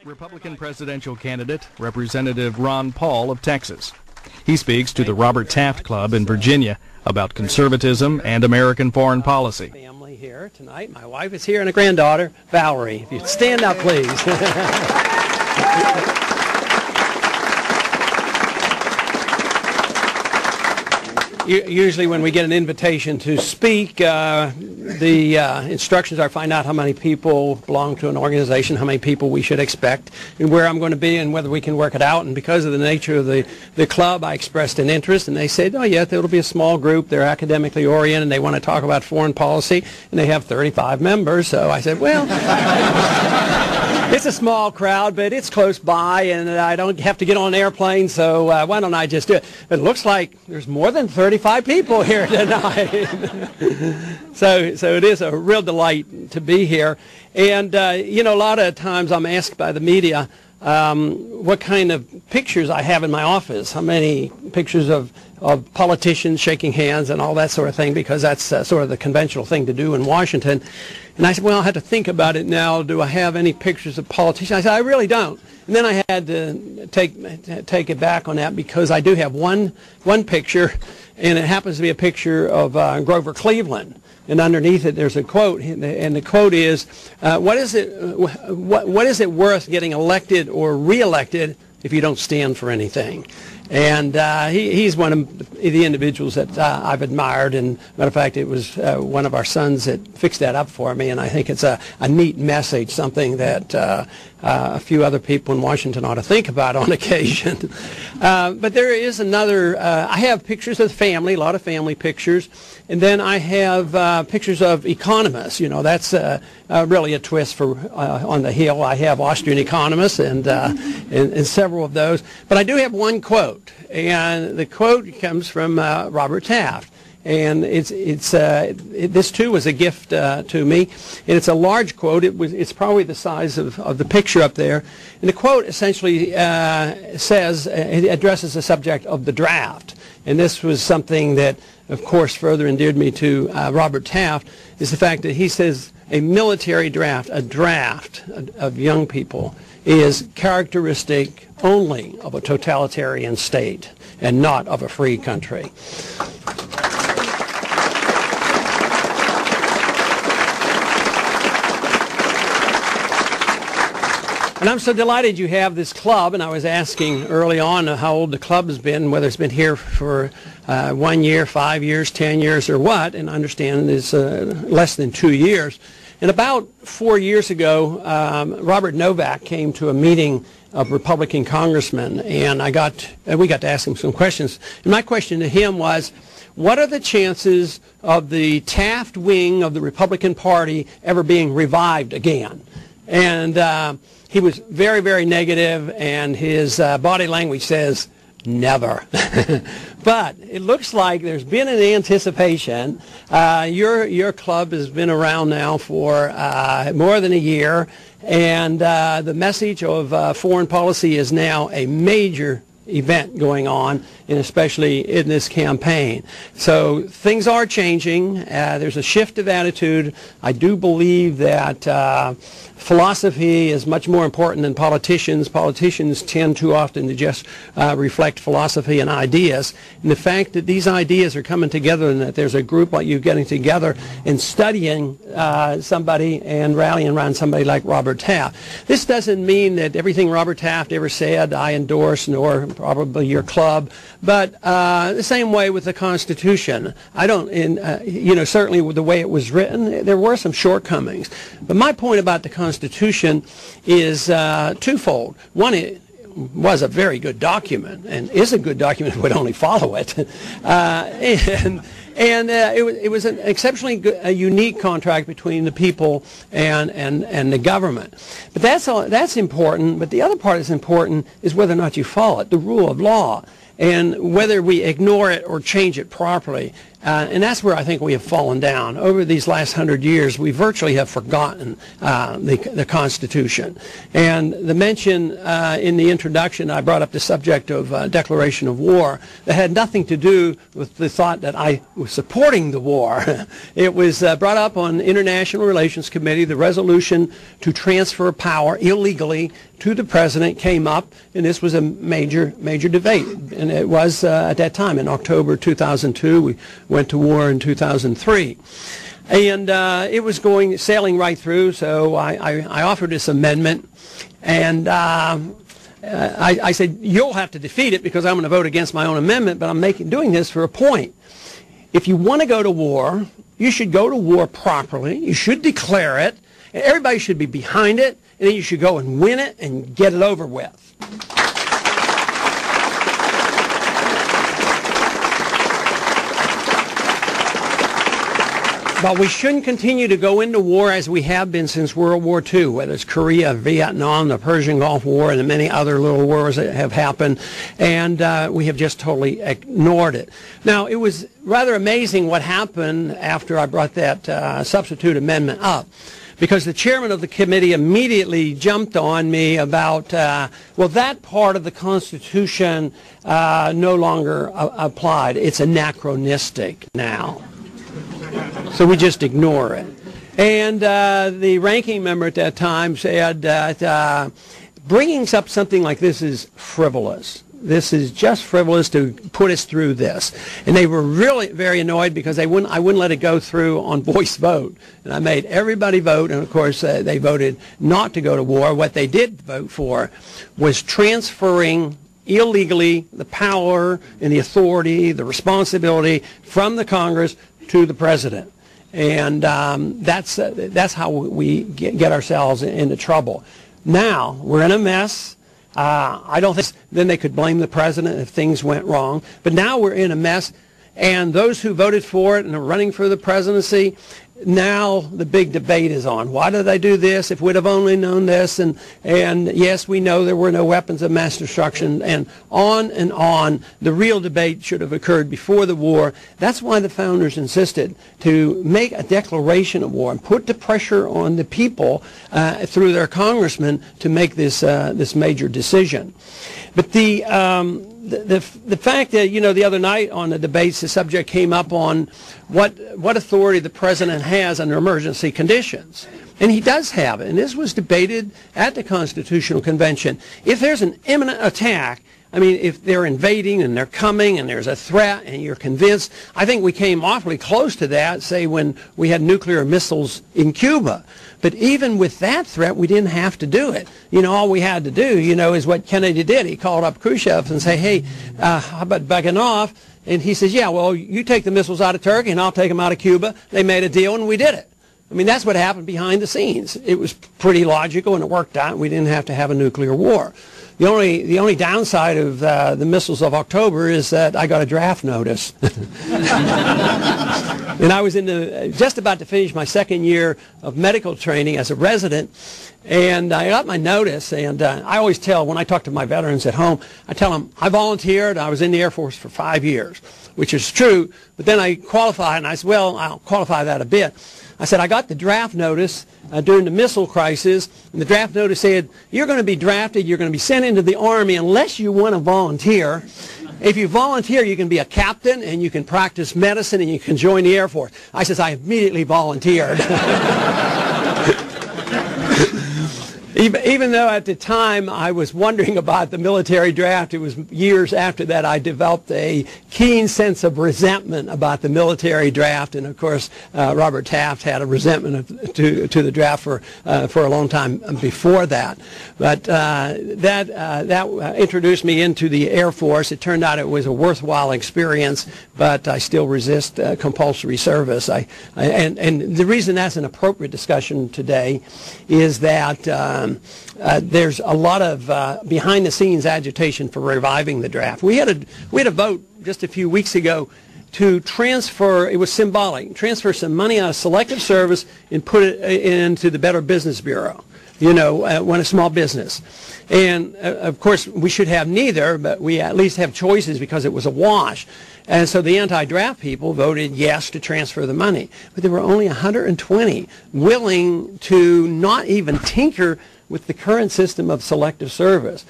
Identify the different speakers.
Speaker 1: Republican presidential candidate, Representative Ron Paul of Texas. He speaks to the Robert Taft Club in Virginia about conservatism and American foreign policy.
Speaker 2: Family here tonight. My wife is here and a granddaughter, Valerie. If you'd stand up, please. Usually when we get an invitation to speak, the instructions are find out how many people belong to an organization, how many people we should expect, and where I'm going to be and whether we can work it out. And because of the nature of the club, I expressed an interest, and they said, oh, yeah, it'll be a small group. They're academically oriented, and they want to talk about foreign policy, and they have 35 members. So I said, well, it's a small crowd, but it's close by, and I don't have to get on an airplane, so why don't I just do it? But it looks like there's more than 35 people here tonight. So it is a real delight to be here. And, you know, a lot of times I'm asked by the media what kind of pictures I have in my office, how many pictures of politicians shaking hands and all that sort of thing, because that's sort of the conventional thing to do in Washington. And I said, well, I had to think about it now. Do I have any pictures of politicians? I said, I really don't. And then I had to take it back on that, because I do have one picture, and it happens to be a picture of Grover Cleveland. And underneath it, there's a quote, and the quote is, what is it worth getting elected or reelected if you don't stand for anything? And he's one of the individuals that I've admired, and matter of fact, it was one of our sons that fixed that up for me, and I think it's a neat message, something that a few other people in Washington ought to think about on occasion. But there is another, I have pictures of the family, a lot of family pictures, and then I have pictures of economists. You know, that's really a twist for on the Hill. I have Austrian economists and several of those. But I do have one quote, and the quote comes from Robert Taft. And this too was a gift to me, and it's a large quote. It's probably the size of the picture up there, and the quote essentially says, it addresses the subject of the draft. And this was something that, of course, further endeared me to Robert Taft, is the fact that he says a military draft, a draft of young people, is characteristic only of a totalitarian state and not of a free country. And I'm so delighted you have this club, and I was asking early on how old the club has been, whether it's been here for 1 year, 5 years, 10 years, or what, and I understand it's less than 2 years. And about 4 years ago, Robert Novak came to a meeting of Republican congressmen, and we got to ask him some questions. And my question to him was, what are the chances of the Taft wing of the Republican Party ever being revived again? And he was very, very negative, and his body language says, never. But it looks like there's been an anticipation. Your club has been around now for more than a year, and the message of foreign policy is now a major event going on, and especially in this campaign. So things are changing. There's a shift of attitude. I do believe that philosophy is much more important than politicians. Politicians tend too often to just reflect philosophy and ideas. And the fact that these ideas are coming together, and that there's a group like you getting together and studying somebody and rallying around somebody like Robert Taft. This doesn't mean that everything Robert Taft ever said I endorse, nor probably your club, but the same way with the Constitution. I don't, you know, certainly with the way it was written, there were some shortcomings. But my point about the Constitution is twofold. One, it was a very good document, and is a good document if we only follow it. It was an exceptionally a unique contract between the people and the government. But that's important. But the other part that's important is whether or not you follow it, the rule of law, and whether we ignore it or change it properly. And that's where I think we have fallen down. Over these last 100 years, we virtually have forgotten the Constitution. And the mention in the introduction, I brought up the subject of declaration of war that had nothing to do with the thought that I was supporting the war. It was brought up on International Relations Committee. The resolution to transfer power illegally to the president came up, and this was a major debate. And it was at that time in October 2002. We went to war in 2003. And it was sailing right through, so I offered this amendment, and I said, you'll have to defeat it because I'm going to vote against my own amendment, but I'm doing this for a point. If you want to go to war, you should go to war properly. You should declare it, and everybody should be behind it, and then you should go and win it and get it over with. But we shouldn't continue to go into war as we have been since World War II, whether it's Korea, Vietnam, the Persian Gulf War, and the many other little wars that have happened, and we have just totally ignored it. Now, it was rather amazing what happened after I brought that substitute amendment up, because the chairman of the committee immediately jumped on me about, well, that part of the Constitution no longer applied. It's anachronistic now. So we just ignore it. And the ranking member at that time said that bringing up something like this is frivolous. This is just frivolous to put us through this. And they were really very annoyed because I wouldn't let it go through on voice vote. And I made everybody vote, and of course they voted not to go to war. What they did vote for was transferring illegally the power and the authority, the responsibility from the Congress to the president. And that's how we get ourselves into trouble. Now, we're in a mess. I don't think then they could blame the president if things went wrong. But now we're in a mess, and those who voted for it and are running for the presidency, now the big debate is on. Why did they do this? If we'd have only known this, and yes, we know there were no weapons of mass destruction, and on and on. The real debate should have occurred before the war. That's why the founders insisted to make a declaration of war and put the pressure on the people through their congressmen to make this this major decision. But the fact that, you know, the other night on the debates, the subject came up on what authority the president has under emergency conditions. And he does have it. And this was debated at the Constitutional Convention. If there's an imminent attack, I mean, if they're invading and they're coming and there's a threat and you're convinced, I think we came awfully close to that, say, when we had nuclear missiles in Cuba. But even with that threat, we didn't have to do it. You know, all we had to do, you know, is what Kennedy did. He called up Khrushchev and said, hey, how about backing off? And he says, yeah, well, you take the missiles out of Turkey and I'll take them out of Cuba. They made a deal and we did it. I mean, that's what happened behind the scenes. It was pretty logical and it worked out. We didn't have to have a nuclear war. The only downside of the missiles of October is that I got a draft notice. And I was just about to finish my second year of medical training as a resident, and I got my notice, and I always tell, when I talk to my veterans at home, I tell them, I volunteered, I was in the Air Force for 5 years, which is true, but then I qualified, and I said, well, I'll qualify that a bit. I said, I got the draft notice during the missile crisis, and the draft notice said, you're going to be drafted, you're going to be sent into the Army unless you want to volunteer. If you volunteer, you can be a captain, and you can practice medicine, and you can join the Air Force. I said, I immediately volunteered. Even though at the time I was wondering about the military draft, it was years after that I developed a keen sense of resentment about the military draft. And of course, Robert Taft had a resentment to the draft for a long time before that. But that introduced me into the Air Force. It turned out it was a worthwhile experience, but I still resist compulsory service. And the reason that's an appropriate discussion today is that there's a lot of behind-the-scenes agitation for reviving the draft. We had a vote just a few weeks ago to transfer, it was symbolic, transfer some money out of selective service and put it into the Better Business Bureau, you know, when a small business. And of course, we should have neither, but we at least have choices because it was a wash. And so the anti-draft people voted yes to transfer the money. But there were only 120 willing to not even tinker with the current system of selective service.